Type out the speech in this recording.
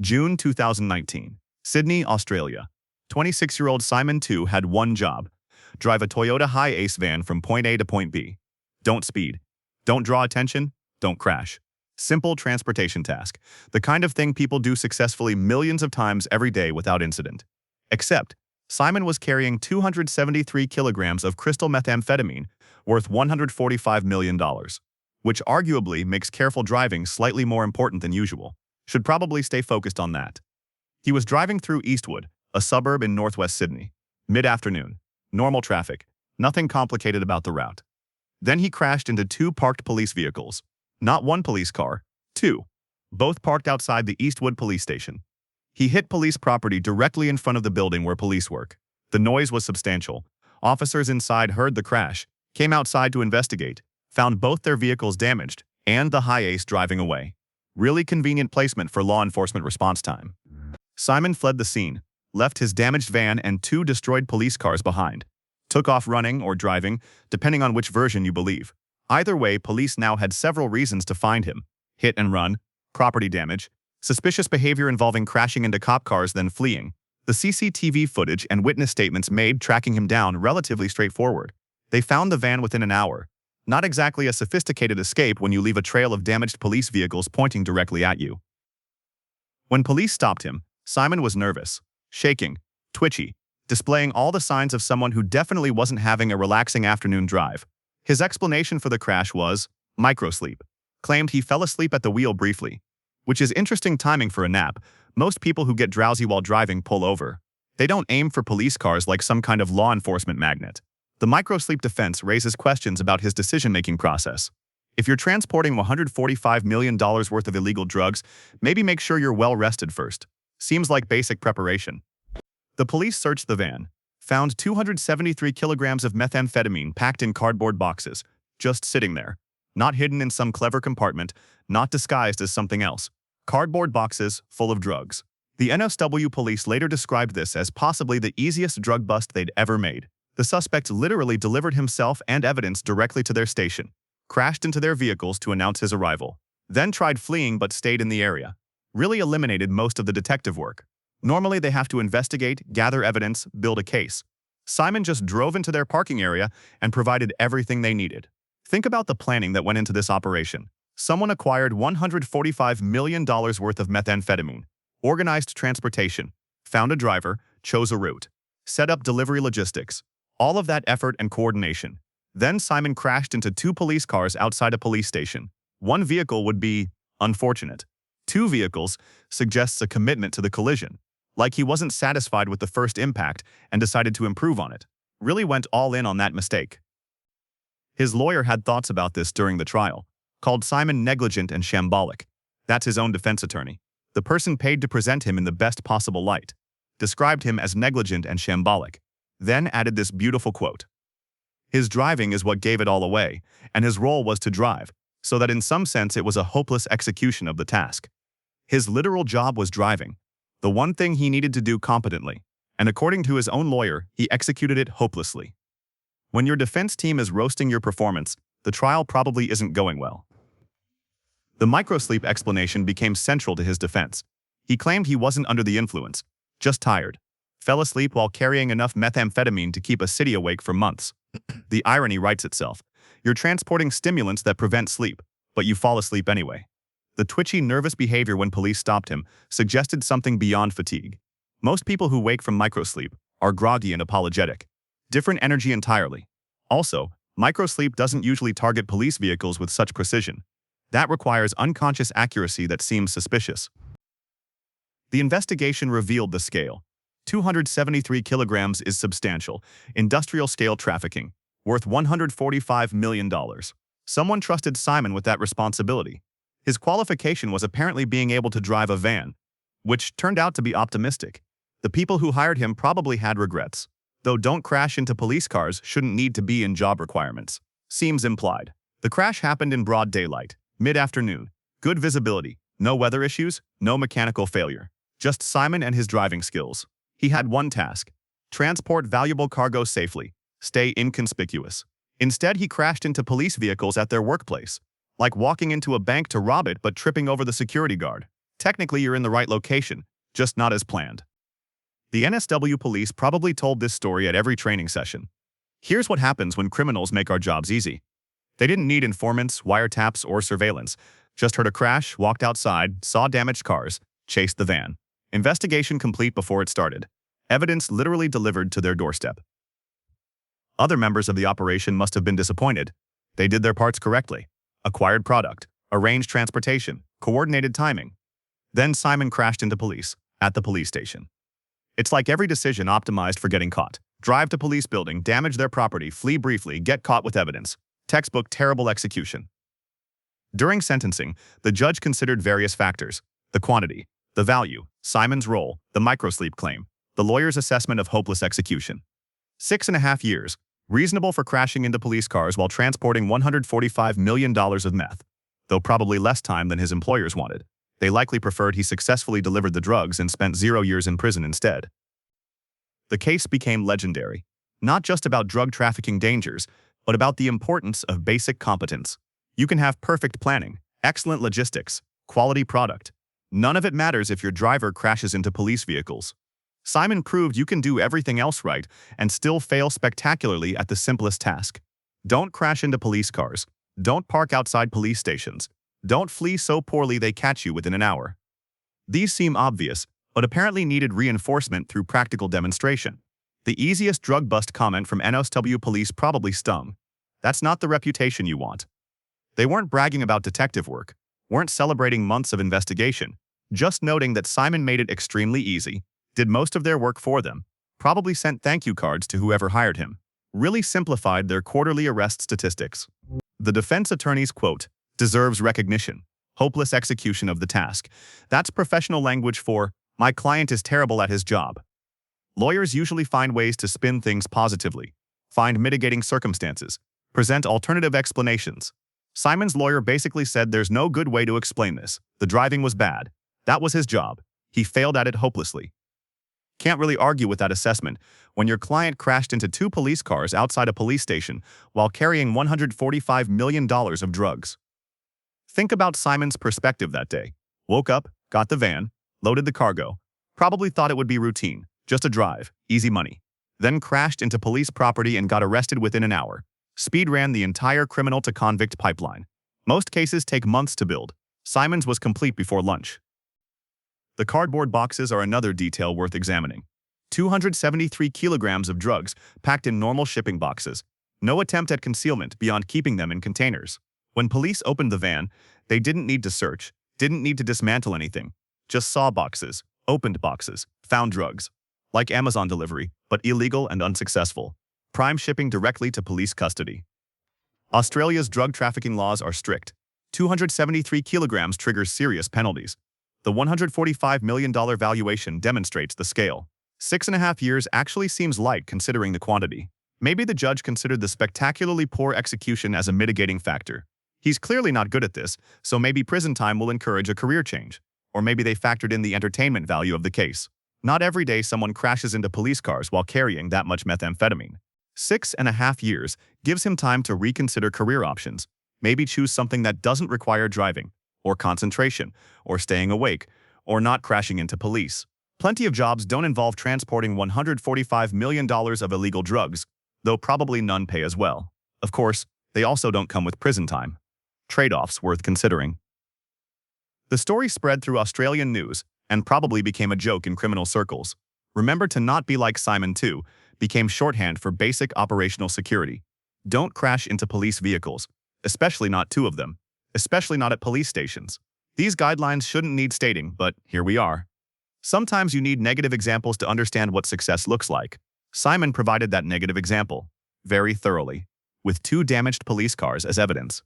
June 2019. Sydney, Australia. 26-year-old Simon Tu had one job: drive a Toyota Hi-Ace van from point A to point B. Don't speed. Don't draw attention. Don't crash. Simple transportation task. The kind of thing people do successfully millions of times every day without incident. Except, Simon was carrying 273 kilograms of crystal methamphetamine worth $145 million, which arguably makes careful driving slightly more important than usual. Should probably stay focused on that. He was driving through Eastwood, a suburb in northwest Sydney. Mid-afternoon. Normal traffic. Nothing complicated about the route. Then he crashed into two parked police vehicles. Not one police car, two. Both parked outside the Eastwood police station. He hit police property directly in front of the building where police work. The noise was substantial. Officers inside heard the crash, came outside to investigate, found both their vehicles damaged, and the Hi-Ace driving away. Really convenient placement for law enforcement response time. Simon fled the scene, left his damaged van and two destroyed police cars behind. Took off running or driving, depending on which version you believe. Either way, police now had several reasons to find him: hit and run, property damage, suspicious behavior involving crashing into cop cars then fleeing. The CCTV footage and witness statements made tracking him down relatively straightforward. They found the van within an hour. Not exactly a sophisticated escape when you leave a trail of damaged police vehicles pointing directly at you. When police stopped him, Simon was nervous, shaking, twitchy, displaying all the signs of someone who definitely wasn't having a relaxing afternoon drive. His explanation for the crash was microsleep. Claimed he fell asleep at the wheel briefly, which is interesting timing for a nap. Most people who get drowsy while driving pull over. They don't aim for police cars like some kind of law enforcement magnet. The microsleep defense raises questions about his decision-making process. If you're transporting $145 million worth of illegal drugs, maybe make sure you're well rested first. Seems like basic preparation. The police searched the van, found 273 kilograms of methamphetamine packed in cardboard boxes, just sitting there. Not hidden in some clever compartment, not disguised as something else. Cardboard boxes full of drugs. The NSW police later described this as possibly the easiest drug bust they'd ever made. The suspect literally delivered himself and evidence directly to their station, crashed into their vehicles to announce his arrival, then tried fleeing but stayed in the area. Really eliminated most of the detective work. Normally they have to investigate, gather evidence, build a case. Simon just drove into their parking area and provided everything they needed. Think about the planning that went into this operation. Someone acquired $145 million worth of methamphetamine, organized transportation, found a driver, chose a route, set up delivery logistics. All of that effort and coordination. Then Simon crashed into two police cars outside a police station. One vehicle would be unfortunate. Two vehicles suggests a commitment to the collision. Like he wasn't satisfied with the first impact and decided to improve on it. Really went all in on that mistake. His lawyer had thoughts about this during the trial. Called Simon negligent and shambolic. That's his own defense attorney. The person paid to present him in the best possible light. Described him as negligent and shambolic. Then added this beautiful quote. His driving is what gave it all away, and his role was to drive, so that in some sense it was a hopeless execution of the task. His literal job was driving, the one thing he needed to do competently, and according to his own lawyer, he executed it hopelessly. When your defense team is roasting your performance, the trial probably isn't going well. The microsleep explanation became central to his defense. He claimed he wasn't under the influence, just tired. Fell asleep while carrying enough methamphetamine to keep a city awake for months. The irony writes itself. You're transporting stimulants that prevent sleep, but you fall asleep anyway. The twitchy, nervous behavior when police stopped him suggested something beyond fatigue. Most people who wake from microsleep are groggy and apologetic. Different energy entirely. Also, microsleep doesn't usually target police vehicles with such precision. That requires unconscious accuracy that seems suspicious. The investigation revealed the scale. 273 kilograms is substantial, industrial-scale trafficking, worth $145 million. Someone trusted Simon with that responsibility. His qualification was apparently being able to drive a van, which turned out to be optimistic. The people who hired him probably had regrets, though don't crash into police cars shouldn't need to be in job requirements. Seems implied. The crash happened in broad daylight, mid-afternoon. Good visibility, no weather issues, no mechanical failure. Just Simon and his driving skills. He had one task: transport valuable cargo safely, stay inconspicuous. Instead, he crashed into police vehicles at their workplace, like walking into a bank to rob it but tripping over the security guard. Technically, you're in the right location, just not as planned. The NSW police probably told this story at every training session. Here's what happens when criminals make our jobs easy. They didn't need informants, wiretaps, or surveillance. Just heard a crash, walked outside, saw damaged cars, chased the van. Investigation complete before it started. Evidence literally delivered to their doorstep. Other members of the operation must have been disappointed. They did their parts correctly. Acquired product, arranged transportation, coordinated timing. Then Simon crashed into police at the police station. It's like every decision optimized for getting caught. Drive to police building, damage their property, flee briefly, get caught with evidence. Textbook terrible execution. During sentencing, the judge considered various factors: the quantity, the value, Simon's role, the microsleep claim, the lawyer's assessment of hopeless execution. 6.5 years, reasonable for crashing into police cars while transporting $145 million of meth, though probably less time than his employers wanted. They likely preferred he successfully delivered the drugs and spent 0 years in prison instead. The case became legendary, not just about drug trafficking dangers, but about the importance of basic competence. You can have perfect planning, excellent logistics, quality product. None of it matters if your driver crashes into police vehicles. Simon proved you can do everything else right and still fail spectacularly at the simplest task. Don't crash into police cars. Don't park outside police stations. Don't flee so poorly they catch you within an hour. These seem obvious, but apparently needed reinforcement through practical demonstration. The easiest drug bust comment from NSW police probably stung. That's not the reputation you want. They weren't bragging about detective work, weren't celebrating months of investigation, just noting that Simon made it extremely easy, did most of their work for them, probably sent thank you cards to whoever hired him, really simplified their quarterly arrest statistics. The defense attorney's quote, "deserves recognition, hopeless execution of the task." That's professional language for, "my client is terrible at his job." Lawyers usually find ways to spin things positively, find mitigating circumstances, present alternative explanations. Simon's lawyer basically said there's no good way to explain this. The driving was bad. That was his job. He failed at it hopelessly. Can't really argue with that assessment when your client crashed into 2 police cars outside a police station while carrying $145 million of drugs. Think about Simon's perspective that day. Woke up, got the van, loaded the cargo, probably thought it would be routine, just a drive, easy money. Then crashed into police property and got arrested within an hour. Speed ran the entire criminal-to-convict pipeline. Most cases take months to build. Simon's was complete before lunch. The cardboard boxes are another detail worth examining. 273 kilograms of drugs packed in normal shipping boxes. No attempt at concealment beyond keeping them in containers. When police opened the van, they didn't need to search, didn't need to dismantle anything. Just saw boxes, opened boxes, found drugs. Like Amazon delivery, but illegal and unsuccessful. Prime shipping directly to police custody. Australia's drug trafficking laws are strict. 273 kilograms triggers serious penalties. The $145 million valuation demonstrates the scale. 6.5 years actually seems light considering the quantity. Maybe the judge considered the spectacularly poor execution as a mitigating factor. He's clearly not good at this, so maybe prison time will encourage a career change. Or maybe they factored in the entertainment value of the case. Not every day someone crashes into police cars while carrying that much methamphetamine. 6.5 years gives him time to reconsider career options. Maybe choose something that doesn't require driving, or concentration, or staying awake, or not crashing into police. Plenty of jobs don't involve transporting $145 million of illegal drugs, though probably none pay as well. Of course, they also don't come with prison time. Trade-offs worth considering. The story spread through Australian news and probably became a joke in criminal circles. Remember to not be like Simon 2 became shorthand for basic operational security. Don't crash into police vehicles, especially not 2 of them, especially not at police stations. These guidelines shouldn't need stating, but here we are. Sometimes you need negative examples to understand what success looks like. Simon provided that negative example, very thoroughly, with 2 damaged police cars as evidence.